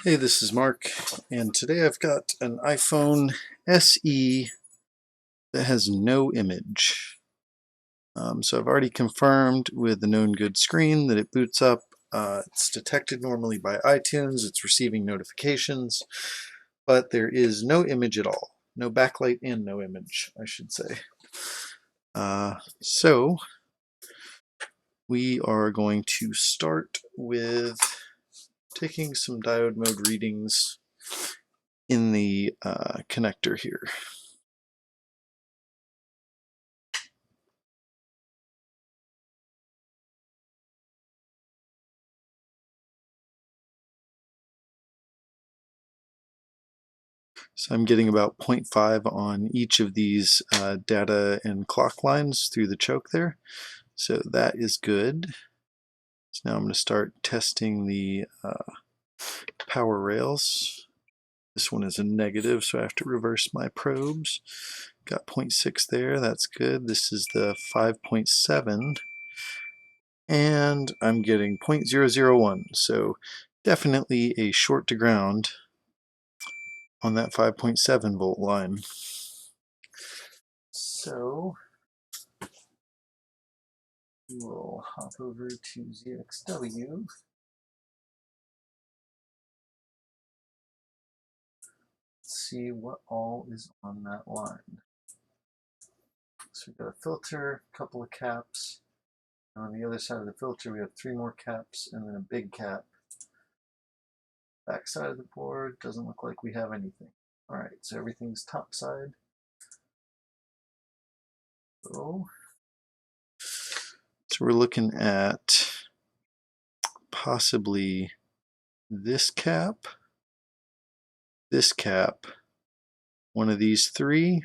Hey, this is Mark, and today I've got an iPhone SE that has no image. So I've already confirmed with the known good screen that it boots up. It's detected normally by iTunes, it's receiving notifications, but there is no image at all. No backlight and no image, I should say. So we are going to start with taking some diode mode readings in the connector here. So I'm getting about 0.5 on each of these data and clock lines through the choke there. So that is good. So now I'm going to start testing the power rails. This one is a negative, so I have to reverse my probes. Got 0.6 there, that's good. This is the 5.7, and I'm getting 0.001, so definitely a short to ground on that 5.7 volt line. So we'll hop over to ZXW. See what all is on that line. So we've got a filter, a couple of caps. And on the other side of the filter, we have 3 more caps and then a big cap. Back side of the board doesn't look like we have anything. All right, so everything's top side. So we're looking at possibly this cap, one of these 3,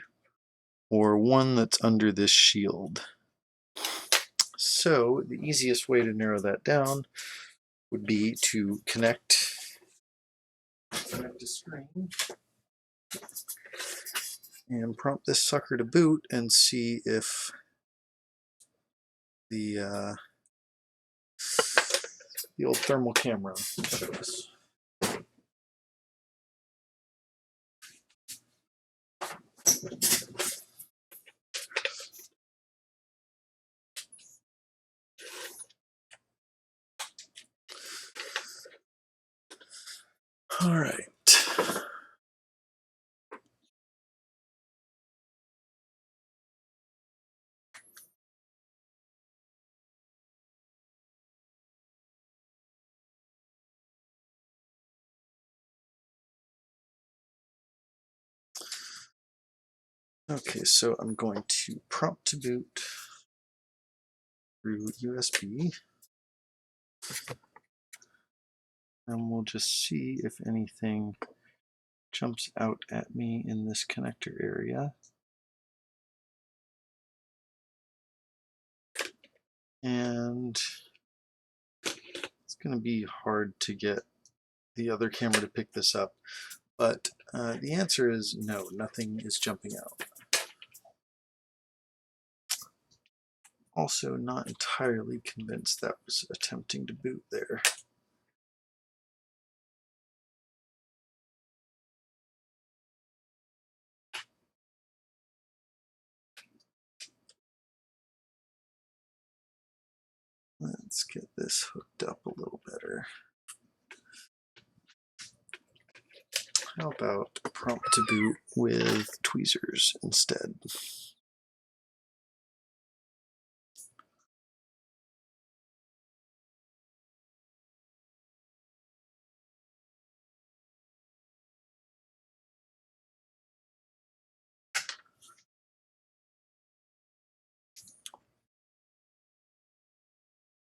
or one that's under this shield. So the easiest way to narrow that down would be to connect a screen and prompt this sucker to boot and see if the old thermal camera shows. All right. Okay, so I'm going to prompt to boot through USB, and we'll just see if anything jumps out at me in this connector area. And it's going to be hard to get the other camera to pick this up, but the answer is no, nothing is jumping out. Also not entirely convinced that was attempting to boot there. Let's get this hooked up a little better. How about prompt to boot with tweezers instead?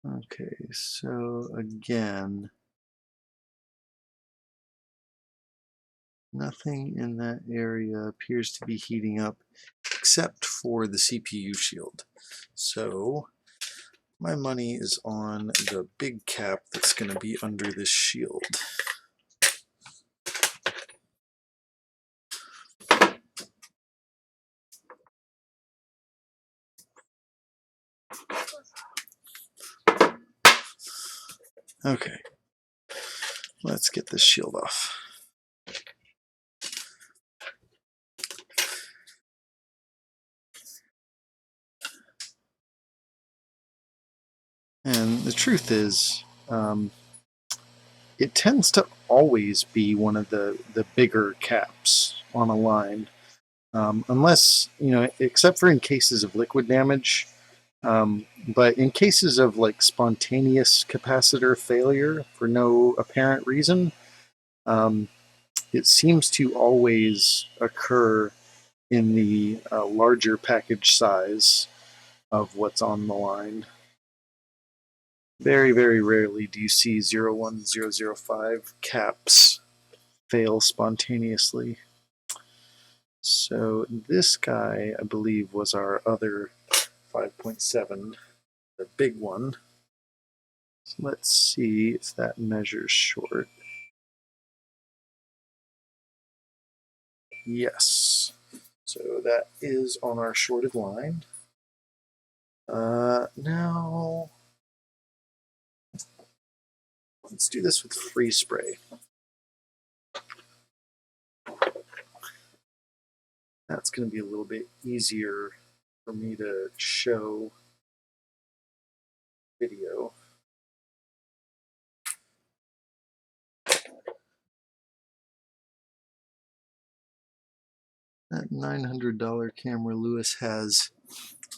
Okay, so again, nothing in that area appears to be heating up except for the CPU shield. So my money is on the big cap that's going to be under this shield. Okay, Let's get this shield off. And the truth is, it tends to always be one of the bigger caps on a line, unless, except for in cases of liquid damage. But in cases of like spontaneous capacitor failure for no apparent reason, um, it seems to always occur in the larger package size of what's on the line. Very, very rarely do you see 01005 caps fail spontaneously. So this guy, I believe, was our other 5.7, the big one. So let's see if that measures short. Yes. So that is on our shorted line. Now, let's do this with free spray. That's going to be a little bit easier for me to show video. That $900 camera Lewis has,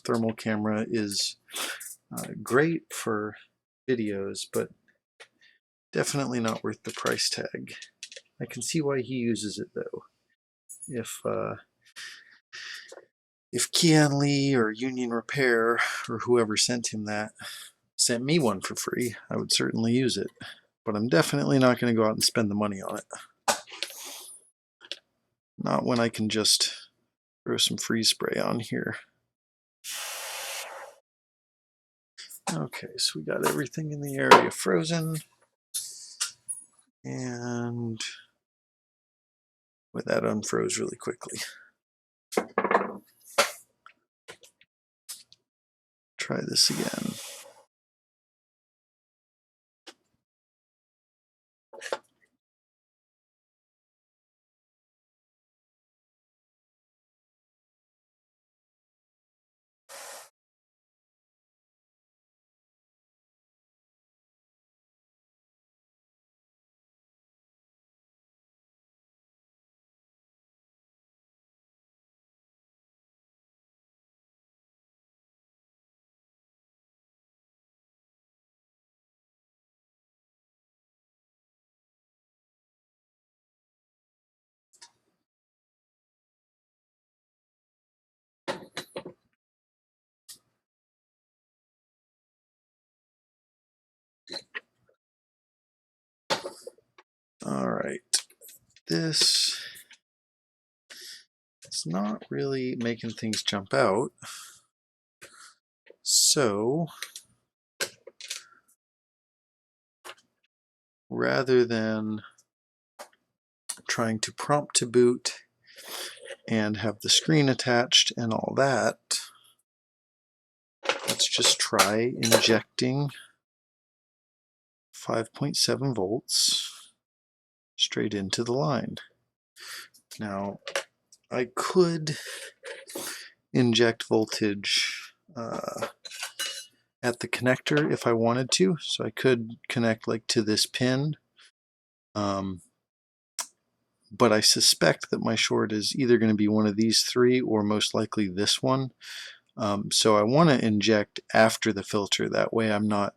thermal camera, is great for videos, but definitely not worth the price tag. I can see why he uses it though. If Kian Lee or Union Repair or whoever sent him that sent me one for free, I would certainly use it. But I'm definitely not going to go out and spend the money on it. Not when I can just throw some freeze spray on here. Okay, so we got everything in the area frozen. And with that unfroze really quickly. Try this again. All right, this is not really making things jump out. So rather than trying to prompt to boot and have the screen attached and all that, let's just try injecting 5.7 volts straight into the line. Now, I could inject voltage at the connector if I wanted to, so I could connect like to this pin, but I suspect that my short is either going to be one of these three or most likely this one. So I want to inject after the filter, that way I'm not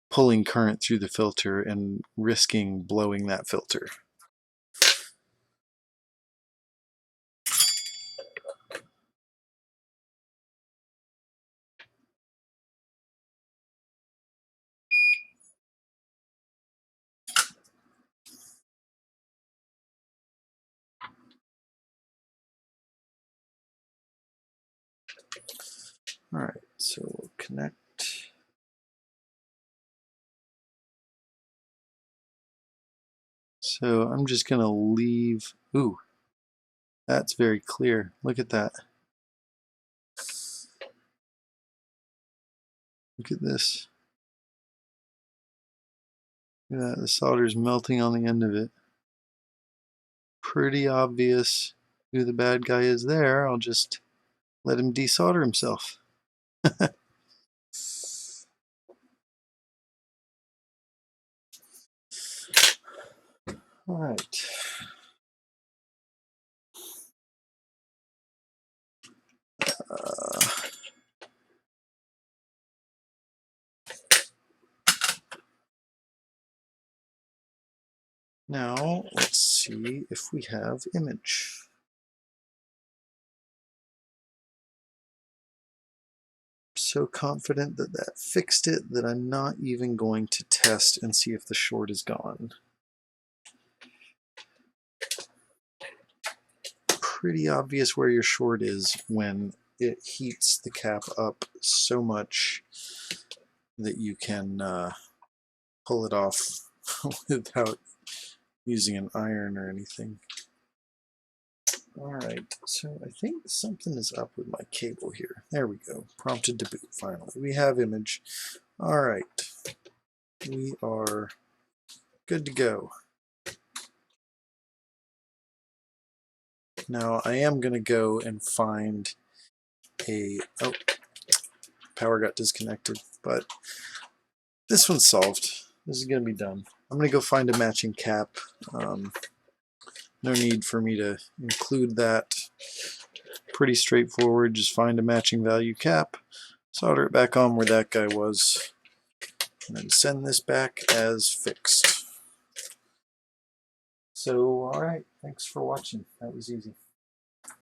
pulling current through the filter and risking blowing that filter. All right, so we'll connect. So I'm just going to leave. Ooh, that's very clear. Look at that. Look at this. Look at that, the solder's melting on the end of it. Pretty obvious who the bad guy is there. I'll just let him desolder himself. All right. Now let's see if we have image. So confident that that fixed it that I'm not even going to test and see if the short is gone. Pretty obvious where your short is when it heats the cap up so much that you can pull it off without using an iron or anything. Alright, so I think something is up with my cable here. There we go. Prompted to boot finally. We have image. Alright. We are good to go. Now I am going to go and find a... Oh, power got disconnected, but this one's solved. This is going to be done. I'm going to go find a matching cap. No need for me to include that. Pretty straightforward. Just find a matching value cap, solder it back on where that guy was, and then send this back as fixed. So, alright, thanks for watching. That was easy.